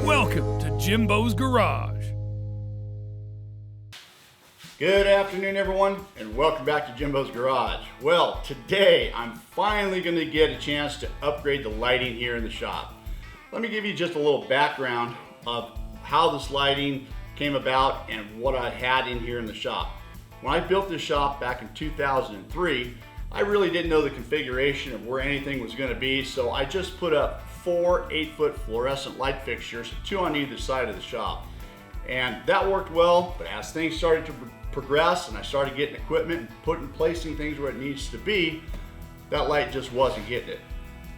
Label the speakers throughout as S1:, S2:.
S1: Welcome to Jimbo's Garage.
S2: Good afternoon, everyone, and welcome back to Jimbos Garage. Well, today I'm finally going to get a chance to upgrade the lighting here in the shop. Let me give you just a little background of how this lighting came about and what I had in here in the shop. When I built this shop back in 2003, I really didn't know the configuration of where anything was going to be, so I just put up 4 8-foot fluorescent light fixtures, 2 on either side of the shop. And that worked well, but as things started to progress and I started getting equipment and placing things where it needs to be, that light just wasn't getting it.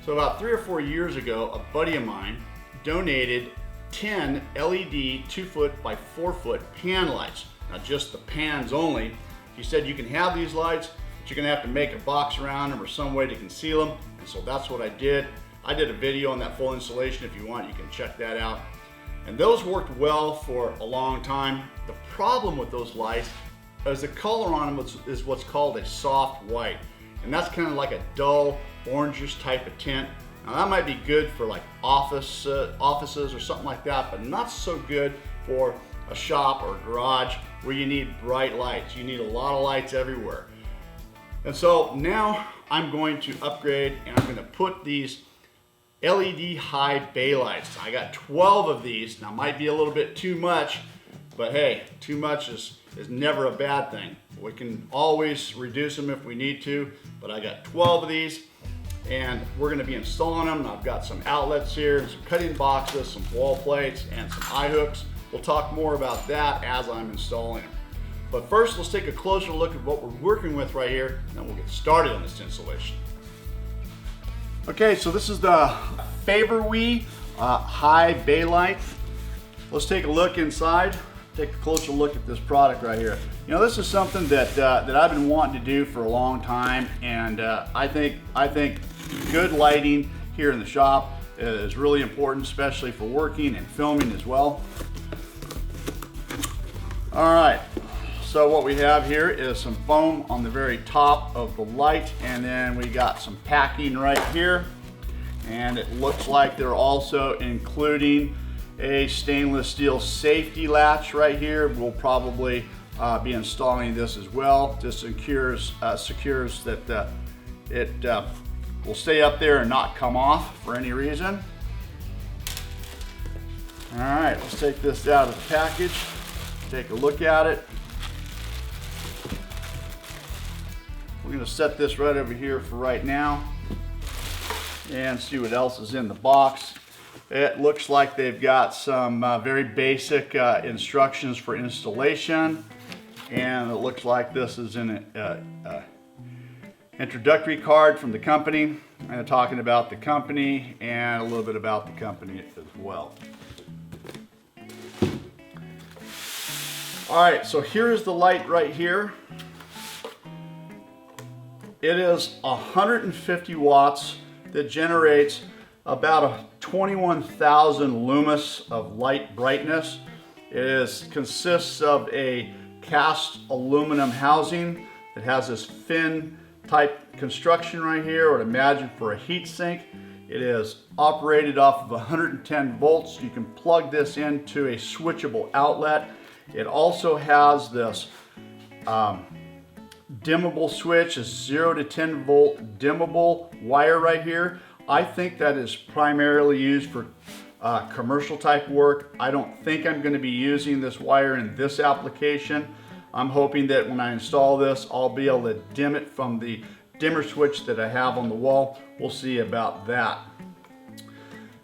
S2: So about 3 or 4 years ago, a buddy of mine donated 10 LED 2-foot by 4-foot pan lights. Now just the pans only. He said you can have these lights, but you're gonna have to make a box around them or some way to conceal them. And so that's what I did. I did a video on that full installation. If you want, you can check that out. And those worked well for a long time. The problem with those lights is the color on them is what's called a soft white. And that's kind of like a dull orangish type of tint. Now that might be good for like offices or something like that, but not so good for a shop or a garage where you need bright lights. You need a lot of lights everywhere. And so now I'm going to upgrade and I'm going to put these LED high bay lights. I got 12 of these. Now might be a little bit too much, but hey, too much is never a bad thing. We can always reduce them if we need to, but I got 12 of these and we're gonna be installing them. And I've got some outlets here, some cutting boxes, some wall plates, and some eye hooks. We'll talk more about that as I'm installing them. But first, let's take a closer look at what we're working with right here, and then we'll get started on this installation. Okay, so this is the Favorwee high bay light. Let's take a look inside, take a closer look at this product right here. You know, this is something that I've been wanting to do for a long time, and I think good lighting here in the shop is really important, especially for working and filming as well. All right, so what we have here is some foam on the very top of the light, and then we got some packing right here, and it looks like they're also including a stainless steel safety latch right here. We'll probably be installing this as well. This secures that it will stay up there and not come off for any reason. All right, let's take this out of the package, take a look at it. We're going to set this right over here for right now and see what else is in the box. It looks like they've got some very basic instructions for installation, and it looks like this is an introductory card from the company, and talking about the company and a little bit about the company as well. All right, so here's the light right here. It is 150 watts that generates about 21,000 lumens of light brightness. It consists of a cast aluminum housing. It has this fin type construction right here, or imagine for a heat sink. It is operated off of 110 volts. You can plug this into a switchable outlet. It also has this dimmable switch, a 0 to 10 volt dimmable wire right here. I think that is primarily used for commercial type work. I don't think I'm going to be using this wire in this application. I'm hoping that when I install this, I'll be able to dim it from the dimmer switch that I have on the wall. We'll see about that.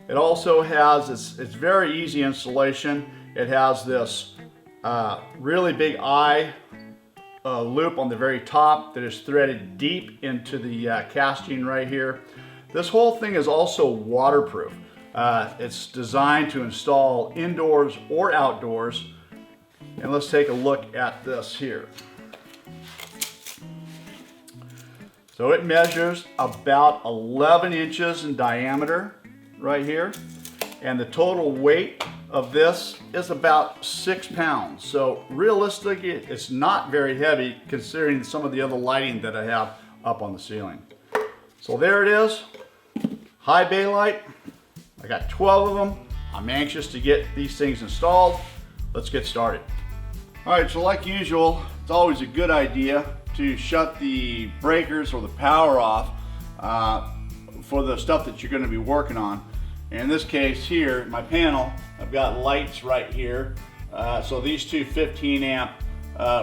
S2: It also has, it's very easy installation. It has this really big eye loop on the very top that is threaded deep into the casting right here. This whole thing is also waterproof. It's designed to install indoors or outdoors. And let's take a look at this here. So it measures about 11 inches in diameter right here. And the total weight of this is about 6 pounds. So realistically, it's not very heavy considering some of the other lighting that I have up on the ceiling. So there it is, high bay light. I got 12 of them. I'm anxious to get these things installed. Let's get started. All right, so like usual, it's always a good idea to shut the breakers or the power off for the stuff that you're going to be working on. In this case here, my panel, I've got lights right here. So these two 15 amp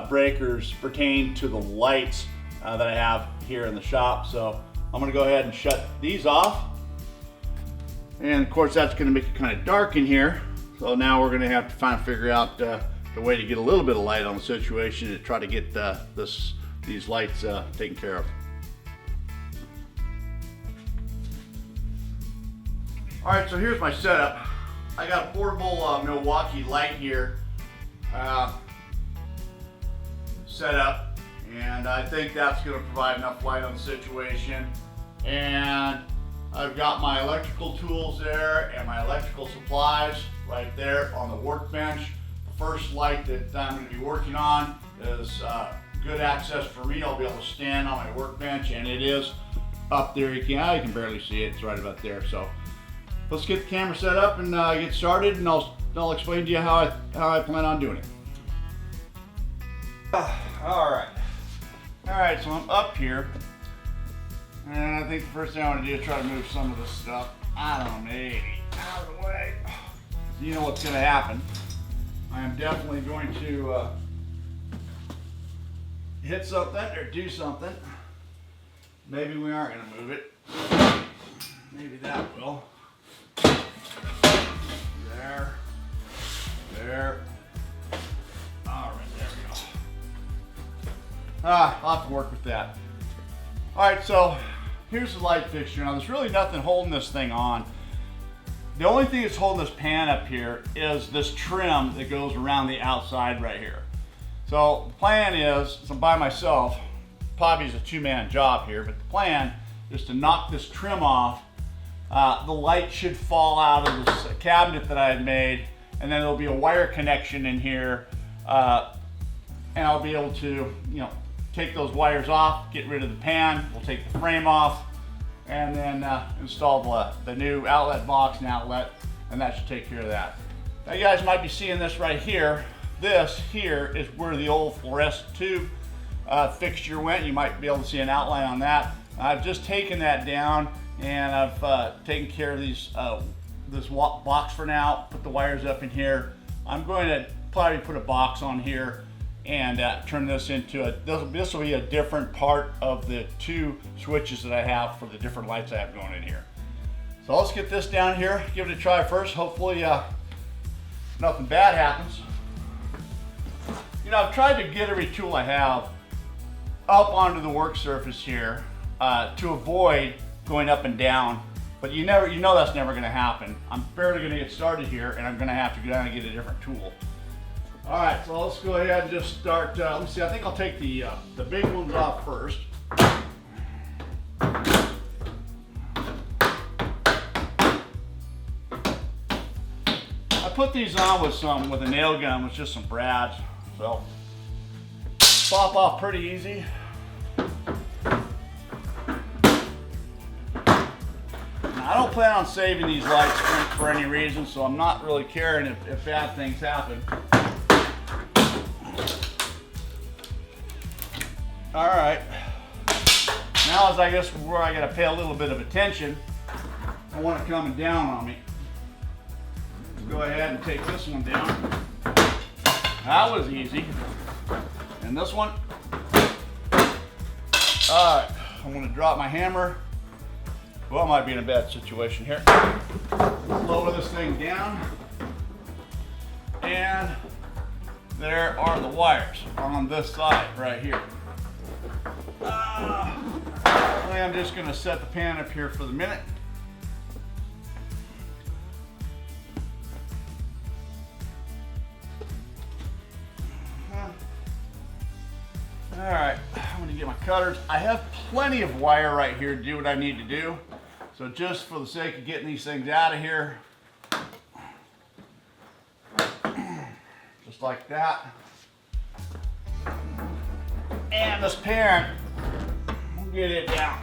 S2: breakers pertain to the lights that I have here in the shop. So I'm going to go ahead and shut these off. And of course that's going to make it kind of dark in here. So now we're going to have to figure out the way to get a little bit of light on the situation to try to get these lights taken care of. All right, so here's my setup. I got a portable Milwaukee light here set up, and I think that's going to provide enough light on the situation. And I've got my electrical tools there and my electrical supplies right there on the workbench. The first light that I'm going to be working on is good access for me. I'll be able to stand on my workbench, and it is up there. You can barely see it. It's right about there. So let's get the camera set up and get started, and I'll explain to you how I plan on doing it. All right, so I'm up here, and I think the first thing I want to do is try to move some of this stuff out of the way. You know what's going to happen. I am definitely going to hit something or do something. Maybe we aren't going to move it. Maybe that will. There. All right, there we go. I'll have to work with that. All right, so here's the light fixture. Now there's really nothing holding this thing on. The only thing that's holding this pan up here is this trim that goes around the outside right here. So the plan is, so I'm by myself, probably is a two-man job here, but the plan is to knock this trim off. The light should fall out of this cabinet that I had made, and then there'll be a wire connection in here, and I'll be able to, take those wires off, get rid of the pan. We'll take the frame off, and then install the new outlet box and outlet, and that should take care of that. Now you guys might be seeing this right here. This here is where the old fluorescent tube fixture went. You might be able to see an outline on that. I've just taken that down, and I've taken care of this box for now, put the wires up in here. I'm going to probably put a box on here and turn this into this will be a different part of the two switches that I have for the different lights I have going in here. So let's get this down here, give it a try first. Hopefully nothing bad happens. I've tried to get every tool I have up onto the work surface here to avoid going up and down, but you know that's never going to happen. I'm barely going to get started here, and I'm going to have to go down and get a different tool. All right, so let's go ahead and just start. Let me see. I think I'll take the big ones off first. I put these on with a nail gun with just some brads, so pop off pretty easy. I don't plan on saving these lights for any reason, so I'm not really caring if bad things happen. All right, now is I guess where I gotta pay a little bit of attention. I want it coming down on me. Let's go ahead and take this one down. That was easy. And this one. All right, I'm gonna drop my hammer. Well, I might be in a bad situation here. Lower this thing down. And there are the wires on this side right here. I'm just going to set the pan up here for the minute. All right, I'm going to get my cutters. I have plenty of wire right here to do what I need to do. So just for the sake of getting these things out of here, just like that. And this pan, we'll get it down.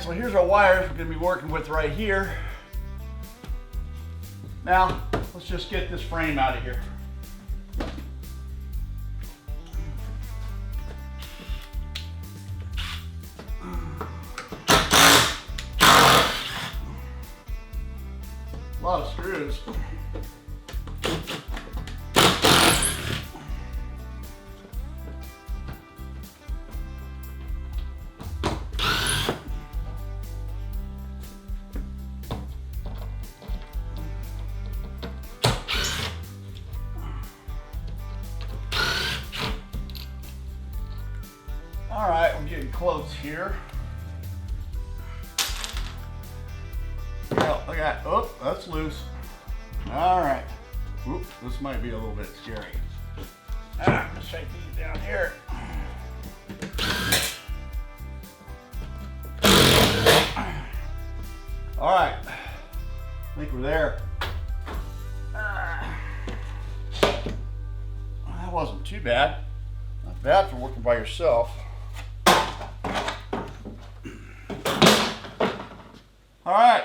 S2: so here's our wires we're going to be working with right here. Now, let's just get this frame out of here. A lot of screws. All right, we're getting close here. Oh, look at that. Oh, that's loose. All right. Oop, this might be a little bit scary. Let's shake these down here. All right. I think we're there. That wasn't too bad. Not bad for working by yourself. All right.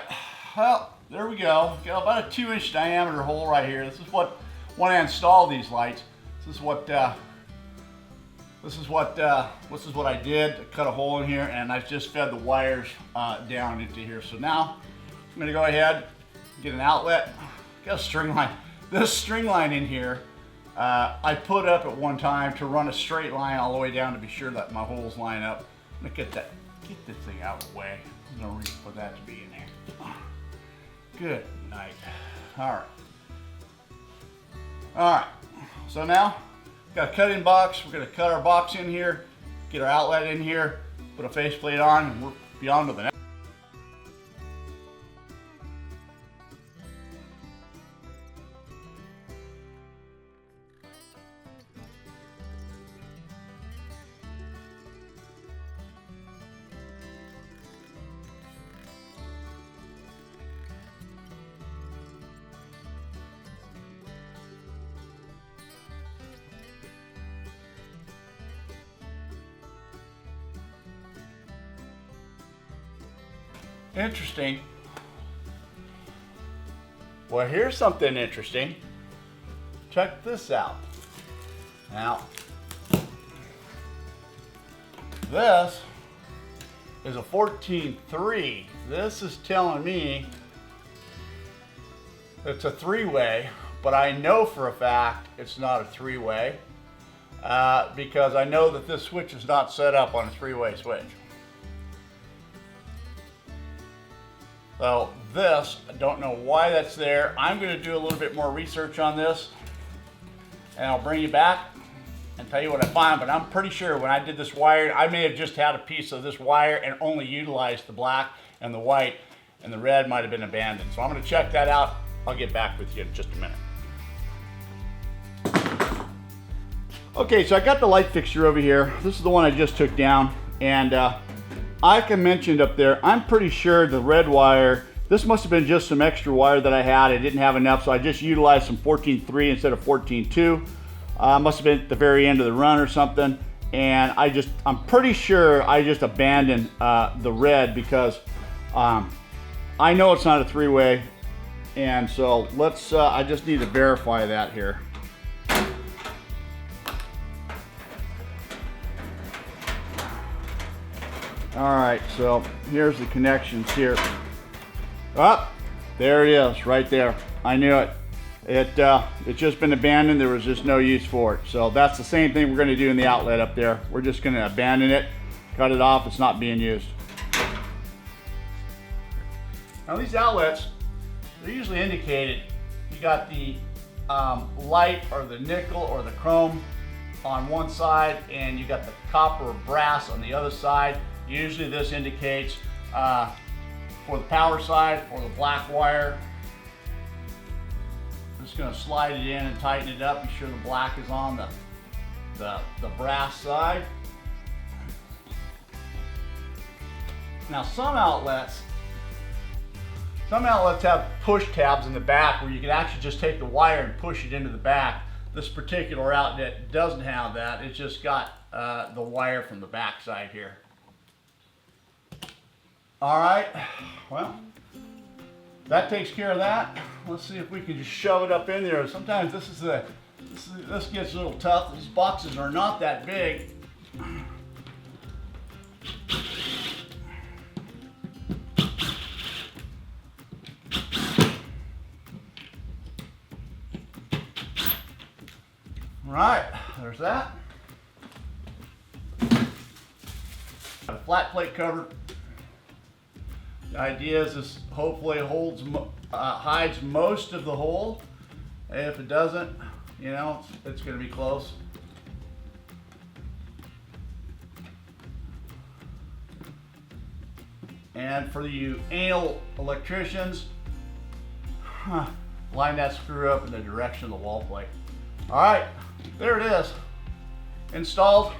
S2: Well, there we go. Got about a 2-inch diameter hole right here. This is what, when I install these lights, this is what I did. I cut a hole in here and I just fed the wires down into here. So now I'm gonna go ahead, get an outlet, got a string line. This string line in here, I put up at one time to run a straight line all the way down to be sure that my holes line up. I'm gonna get this thing out of the way. There's no reason for that to be in there. Good night. All right. All right. So now, got a cutting box. We're going to cut our box in here, get our outlet in here, put a faceplate on, and we'll be on to the next. Interesting. Well, here's something interesting. Check this out. Now, this is a 14.3. This is telling me it's a 3-way, but I know for a fact it's not a 3-way because I know that this switch is not set up on a 3-way switch. So this, I don't know why that's there. I'm going to do a little bit more research on this and I'll bring you back and tell you what I find, but I'm pretty sure when I did this wire, I may have just had a piece of this wire and only utilized the black and the white, and the red might have been abandoned. So I'm going to check that out. I'll get back with you in just a minute. Okay, so I got the light fixture over here. This is the one I just took down, and like I mentioned up there, I'm pretty sure the red wire, this must have been just some extra wire that I had. I didn't have enough, so I just utilized some 14.3 instead of 14.2. Must have been at the very end of the run or something. And I'm pretty sure I just abandoned the red because I know it's not a 3-way. And so I just need to verify that here. All right, so here's the connections here. Oh, there it is, right there. I knew it. It's just been abandoned. There was just no use for it. So that's the same thing we're going to do in the outlet up there. We're just going to abandon it, cut it off. It's not being used. Now these outlets, they're usually indicated. You got the light or the nickel or the chrome on one side, and you got the copper or brass on the other side. Usually this indicates for the power side or the black wire. I'm just going to slide it in and tighten it up, be sure the black is on the brass side. Now some outlets have push tabs in the back where you can actually just take the wire and push it into the back. This particular outlet doesn't have that. It's just got the wire from the back side here. All right, well, that takes care of that. Let's see if we can just shove it up in there. Sometimes this gets a little tough. These boxes are not that big. All right, there's that. Got a flat plate cover. The idea is this hopefully hides most of the hole. If it doesn't, you know, it's going to be close. And for you anal electricians, line that screw up in the direction of the wall plate. All right, there it is, installed.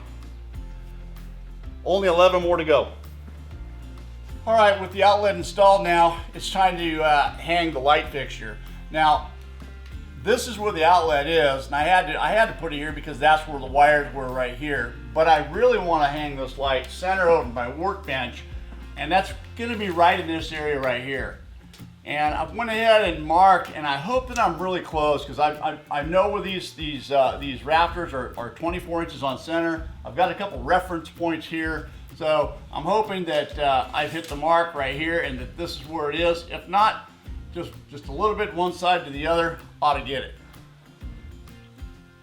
S2: Only 11 more to go. All right, with the outlet installed now, it's time to hang the light fixture. Now, this is where the outlet is, and I had to put it here because that's where the wires were right here. But I really want to hang this light center over my workbench, and that's going to be right in this area right here. And I went ahead and marked, and I hope that I'm really close because I know where these rafters are 24 inches on center. I've got a couple reference points here. So I'm hoping that I've hit the mark right here and that this is where it is. If not, just a little bit one side to the other ought to get it.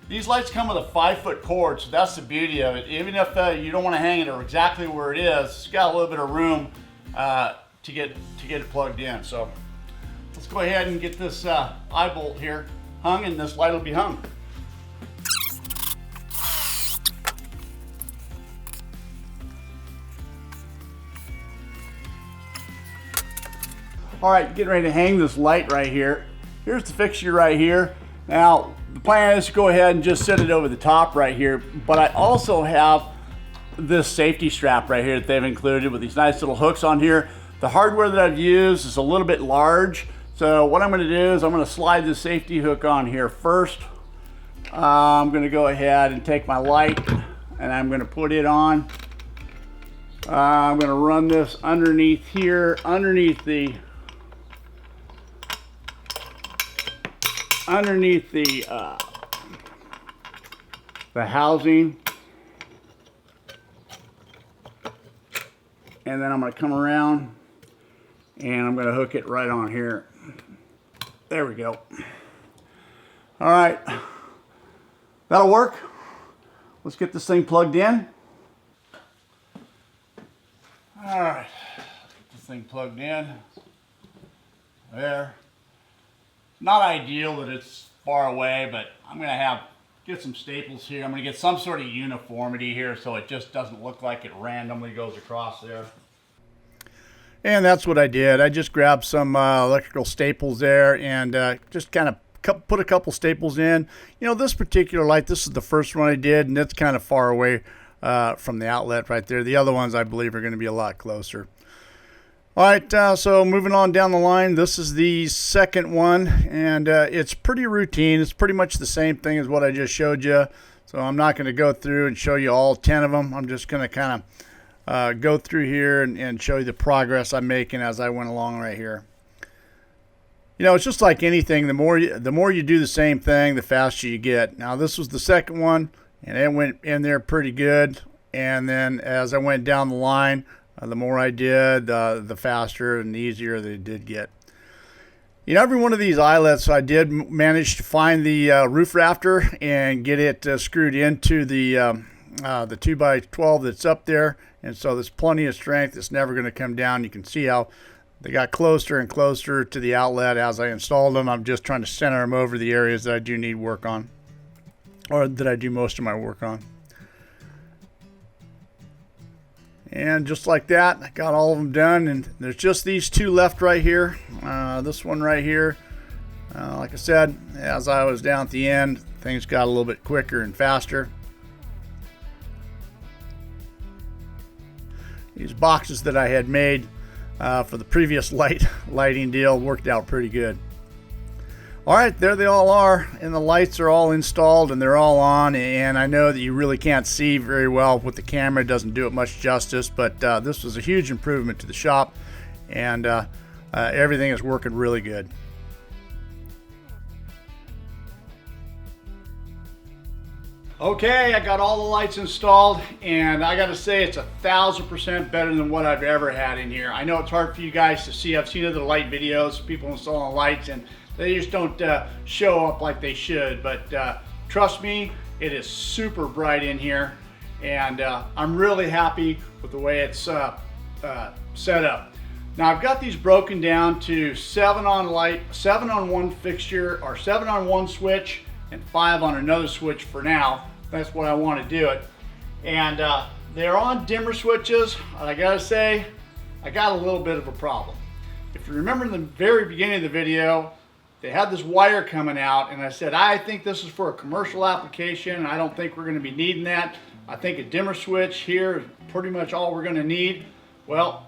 S2: These lights come with a 5-foot cord, so that's the beauty of it. Even if you don't want to hang it exactly where it is, it's got a little bit of room to get it plugged in. So let's go ahead and get this eye bolt here hung, and this light will be hung. All right, getting ready to hang this light right here. Here's the fixture right here. Now, the plan is to go ahead and just set it over the top right here, but I also have this safety strap right here that they've included with these nice little hooks on here. The hardware that I've used is a little bit large, so what I'm gonna do is I'm gonna slide the safety hook on here first. I'm gonna go ahead and take my light and I'm gonna put it on. I'm gonna run this underneath here, underneath the housing, and then I'm going to come around and I'm going to hook it right on here. There we go. All right, that'll work. Let's get this thing plugged in. All right, get this thing plugged in. There. Not ideal that it's far away, but I'm going to get some staples here. I'm going to get some sort of uniformity here so it just doesn't look like it randomly goes across there. And that's what I did. I just grabbed some electrical staples there and just kind of put a couple staples in. You know, this particular light, this is the first one I did, and it's kind of far away from the outlet right there. The other ones I believe are going to be a lot closer. All right, so moving on down the line, this is the second one, and it's pretty routine. It's pretty much the same thing as what I just showed you. So I'm not going to go through and show you all 10 of them. I'm just going to kind of go through here and show you the progress I'm making as I went along right here. You know, it's just like anything. The more you do the same thing, the faster you get. Now, this was the second one, and it went in there pretty good. And then as I went down the line, the more I did, the faster and easier they did get. You know, every one of these eyelets, I did manage to find the roof rafter and get it screwed into the 2x12 that's up there. And so there's plenty of strength. It's never going to come down. You can see how they got closer and closer to the outlet as I installed them. I'm just trying to center them over the areas that I do need work on, or that I do most of my work on. And just like that, I got all of them done, and there's just these two left right here. This one right here, like I said, as I was down at the end, things got a little bit quicker and faster. These boxes that I had made for the previous lighting deal worked out pretty good. All right, there they all are, and the lights are all installed and they're all on, and I know that you really can't see very well with the camera. It doesn't do it much justice, but this was a huge improvement to the shop, and everything is working really good. Okay, I got all the lights installed, and I gotta say it's 1,000% better than what I've ever had in here. I know it's hard for you guys to see. I've seen other light videos, people installing lights, and they just don't show up like they should, but trust me, it is super bright in here, and I'm really happy with the way it's set up. Now I've got these broken down to 7 on light, 7 on one fixture, or 7 on one switch, and 5 on another switch for now. That's what I want to do it. And they're on dimmer switches, and I gotta say, I got a little bit of a problem. If you remember in the very beginning of the video, they had this wire coming out, and I said, I think this is for a commercial application, and I don't think we're gonna be needing that. I think a dimmer switch here is pretty much all we're gonna need. Well,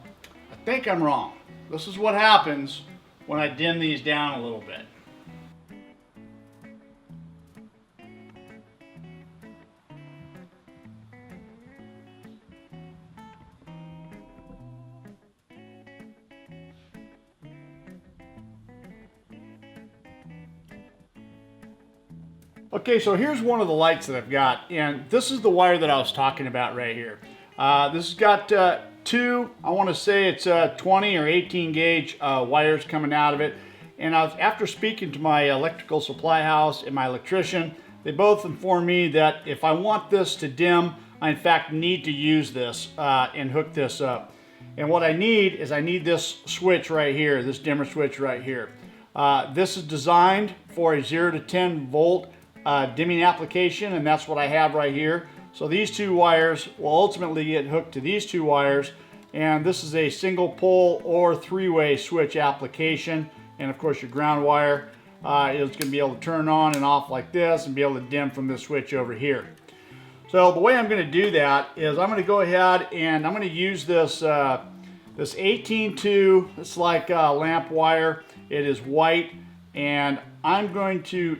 S2: I think I'm wrong. This is what happens when I dim these down a little bit. Okay, so here's one of the lights that I've got, and this is the wire that I was talking about right here. This has got two, I want to say it's 20 or 18 gauge wires coming out of it. And after speaking to my electrical supply house and my electrician, they both informed me that if I want this to dim, I in fact need to use this and hook this up. And what I need is this switch right here, this dimmer switch right here. This is designed for a 0 to 10 volt dimming application, and that's what I have right here. So these two wires will ultimately get hooked to these two wires, and this is a single pole or three-way switch application. And of course your ground wire is going to be able to turn on and off like this and be able to dim from this switch over here. So the way I'm going to do that is I'm going to go ahead and I'm going to use this this 18-2, it's like lamp wire. It is white, and I'm going to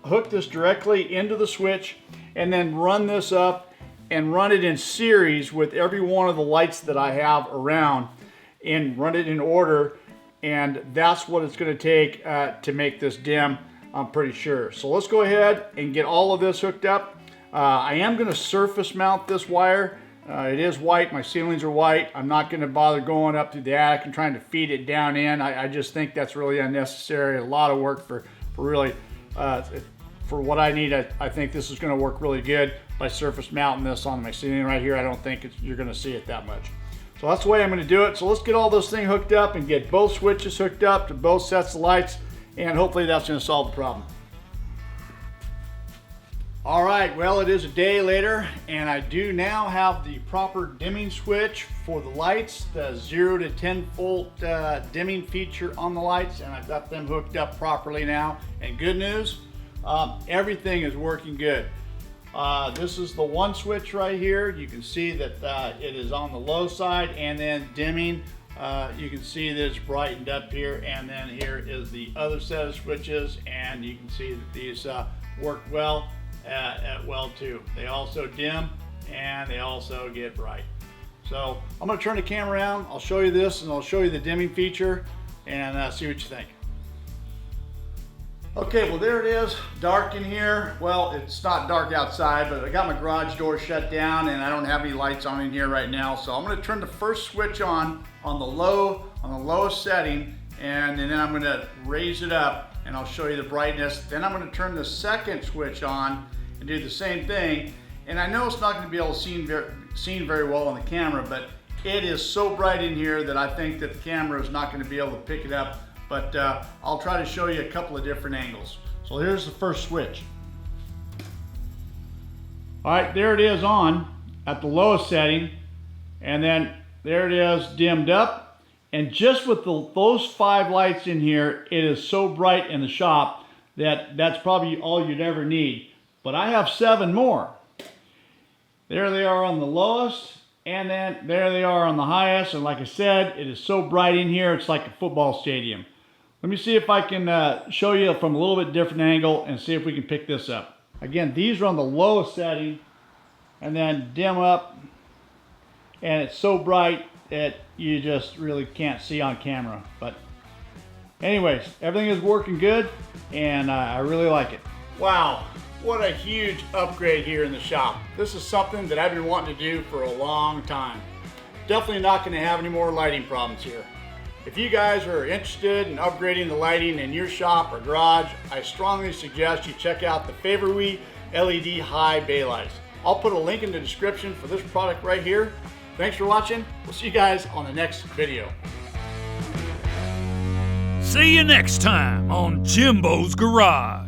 S2: hook this directly into the switch and then run this up and run it in series with every one of the lights that I have around, and run it in order, and that's what it's going to take to make this dim, I'm pretty sure. So let's go ahead and get all of this hooked up. I am going to surface mount this wire. It is white, my ceilings are white. I'm not going to bother going up to the attic and trying to feed it down in. I just think that's really unnecessary, a lot of work for really for what I need. I think this is going to work really good by surface mounting this on my ceiling right here. I don't think you're going to see it that much. So that's the way I'm going to do it. So let's get all this thing hooked up and get both switches hooked up to both sets of lights, and hopefully that's going to solve the problem. All right, well, it is a day later, and I do now have the proper dimming switch for the lights, the 0 to 10 volt dimming feature on the lights, and I've got them hooked up properly now. And good news, everything is working good. This is the one switch right here. You can see that it is on the low side, and then dimming. You can see that it's brightened up here, and then here is the other set of switches, and you can see that these work well. Well too. They also dim and they also get bright. So I'm going to turn the camera around, I'll show you this, and I'll show you the dimming feature, and see what you think. Okay, well there it is, dark in here. Well, it's not dark outside, but I got my garage door shut down and I don't have any lights on in here right now. So I'm going to turn the first switch on the lowest setting, and then I'm going to raise it up, and I'll show you the brightness. Then I'm going to turn the second switch on and do the same thing. And I know it's not going to be able to seen very well on the camera, but it is so bright in here that I think that the camera is not going to be able to pick it up. But I'll try to show you a couple of different angles. So here's the first switch. All right, there it is on at the lowest setting, and then there it is dimmed up. And just with those 5 lights in here, it is so bright in the shop that that's probably all you'd ever need. But I have 7 more. There they are on the lowest, and then there they are on the highest. And like I said, it is so bright in here, it's like a football stadium.
S3: Let me see if I can show you from a little bit different angle and see if we can pick this up. Again, these are on the lowest setting and then dim up, and it's so bright that you just really can't see on camera. But anyways, everything is working good and I really like it.
S2: Wow, what a huge upgrade here in the shop. This is something that I've been wanting to do for a long time. Definitely not going to have any more lighting problems here. If you guys are interested in upgrading the lighting in your shop or garage, I strongly suggest you check out the Favorwee LED high bay lights. I'll put a link in the description for this product right here. Thanks for watching. We'll see you guys on the next video.
S1: See you next time on Jimbo's Garage.